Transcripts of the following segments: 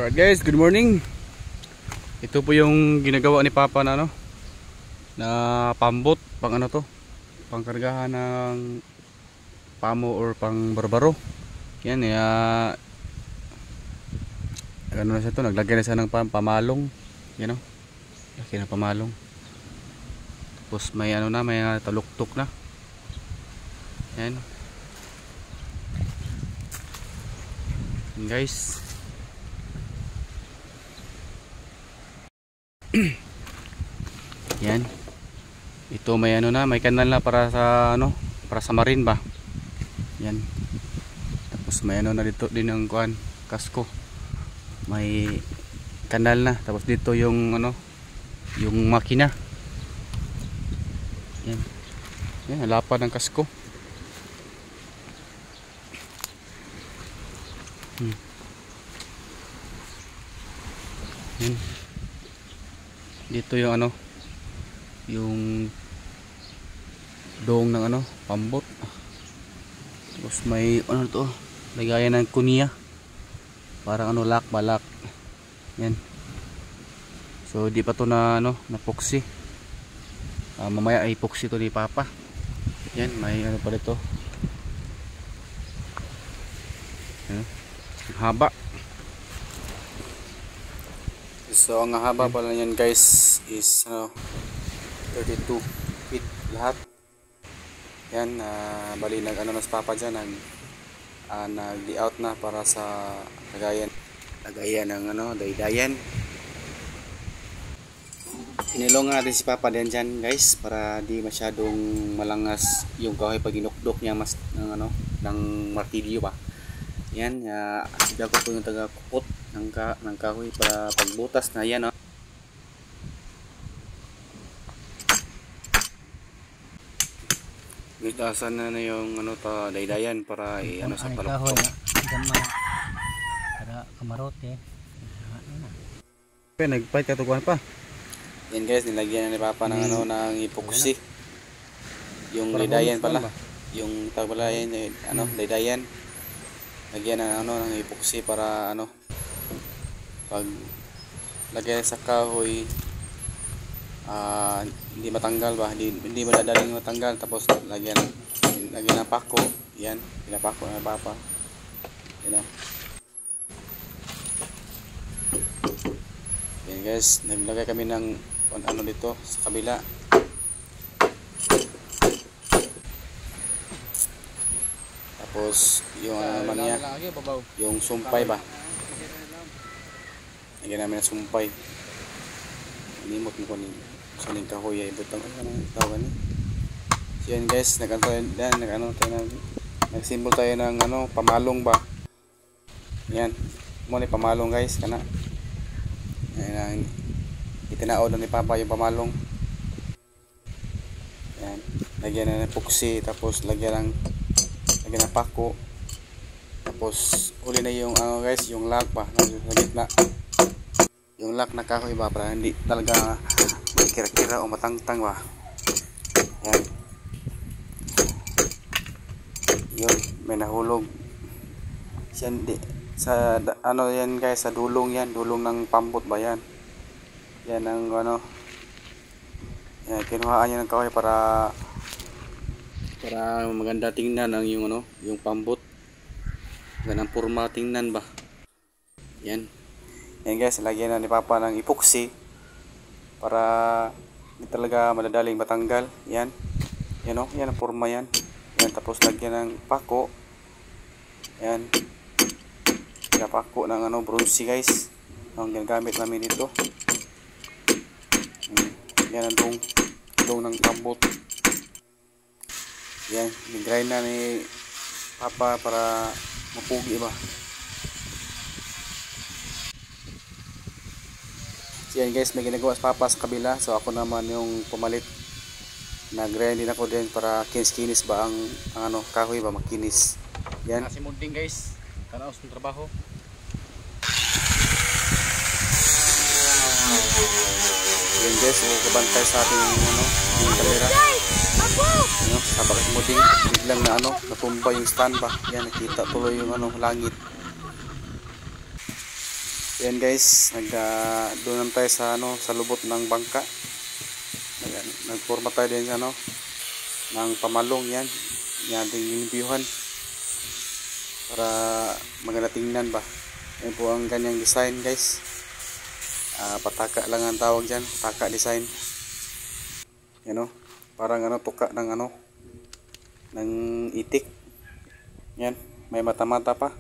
Alright guys, good morning. Ito po yung ginagawa ni Papa na na pambot, pang pangkargahan ng pamo or pang barbaro. Yan, na siya to, naglagay na siya ng pamalong. Yan laki na pamalong. Tapos may may taluktok na. Yan. Yan guys. Yan. Ito may may kanal na para sa para sa marine ba. Yan. Tapos may na dito din ang kasko. May kanal na. Tapos dito yung yung makina. Yan. Yan, halapan ng kasko. Yan. Dito yung yung doong ng pambot. Tapos may to, lagayan ng kunya. Parang lock balak. Yan. So di pa to na na epoxy. Mamaya ay epoxy to ni Papa. Yan, may pa dito. Yan. Haba. So ang haba pala niyan guys is 32 feet lahat. Yan, bali nas Papa dyan nag-layout na para sa lagayan ng daydayan. Tinilong natin si Papa din dyan guys para di masyadong malangas yung kahoy pag inukdok niya mas ng martilyo ba. Yan, siya ko po yung taga-kupot ng kahoy para pagbutas na yan Gitasan na yung daydayan para sa paluktok. Para kamarote. Nagpait katukuhan pa. Yan guys, nilagyan na ni Papa ng ng epoxy. Yung daydayan pala. Yung tagpalayan daydayan. Lagyan na ng epoxy para pag lagay sa kahoy hindi matanggal ba, hindi madadaling matanggal. Tapos lagyan ng pako. Yan, pinapako na Papa. Yan guys, naglagay kami ng dito sa kabila. Tapos yung niya, yung sumpay ba, lagyan namin ng sumpay. Inimot mo ko sa kahoy ay butang tawag ni. So yan guys, nagsimbol tayo ng pamalong ba. Yan, mo ni pamalong guys kana. Yan, itinaod na ni Papa yung pamalong. Yan, lagyan na ng epoxy, tapos lagyan ng pako. Tapos uli na yung guys, yung lock ba sa gitna. Yung lock na kahoy ba para hindi talaga kira-kira o matangtang ba. Yan. Yun, may nahulog. Sa yan guys, sa dulong yan, dulong ng pambot ba yan. Yan ang yan, kinuhaan niya ng kahoy para maganda tingnan ang yung pambot. Ganang porma tingnan ba. Yan. Yan guys, lagyan na ni Papa ng epoxy para hindi talaga madadaling matanggal. Yan. Yan yan ang porma yan. Yan, tapos lagyan ng pako. Yan. Pinapako ng bronze guys. Ang ginagamit namin dito. Yan ang dong ng pambot. Yan, nag-grind na ni Papa para mapugi ba. So yan guys, may ginagawa sa Papa sa kabila. So ako naman yung pumalit. Nag-grind din ako din para kinis-kinis ba ang kahoy ba makinis. Yan. Si Munding guys, kanaos ng trabaho. Yan guys, kabantay sa ating yung kamera. Sabak mo din biglang na natumba yung stand ba. Yan, nakita tuloy yung langit. Yan guys, doon naman tayo sa ano, sa lubot ng bangka. Nagforma tayo din sa ano, ng pamalong yan. Yan ating ginibiyuhan para maganda tingnan ba. Yan po ang kanyang design guys. Pataka lang ang tawag dyan, pataka design. Yan o, parang ano, tuka ng ano, ng itik. Yan, may mata-mata pa.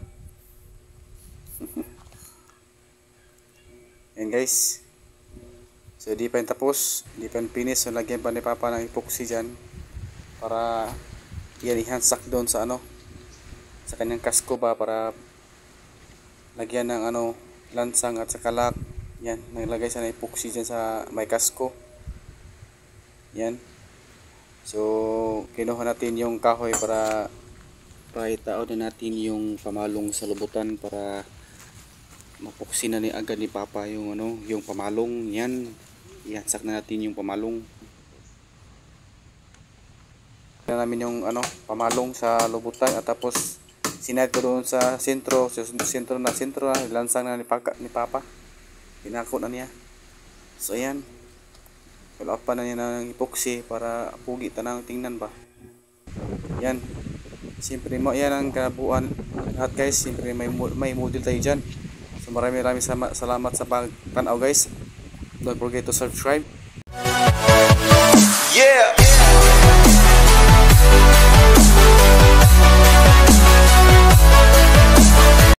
Yan guys. So di pa yung tapos, di pa yung finish. So lagyan pa ni Papa ng epoxy dyan para yan ihansak doon sa ano, sa kanyang kasko ba, para lagyan ng ano, lansang at saka lock. Yan, naglagay siya ng epoxy dyan sa may kasko. Yan. So kinuha natin yung kahoy para itaon na natin yung pamalong sa lubutan para mapoksi na ni agad ni Papa yung ano, yung pamalong. Yan, ihansak na natin yung pamalong. Na namin yung ano, pamalong sa lubutan at tapos sinayad ko doon sa sentro, lansang na ni Papa. Pinako na niya. So ayan, wala pa na niya ng epoxy para pugi tanang tingnan ba. Yan, siyempre mo yan ang kabuuan lahat guys. Siyempre may model tayo dyan. So maraming salamat sa pagtanaw guys. Don't forget to subscribe. Yeah.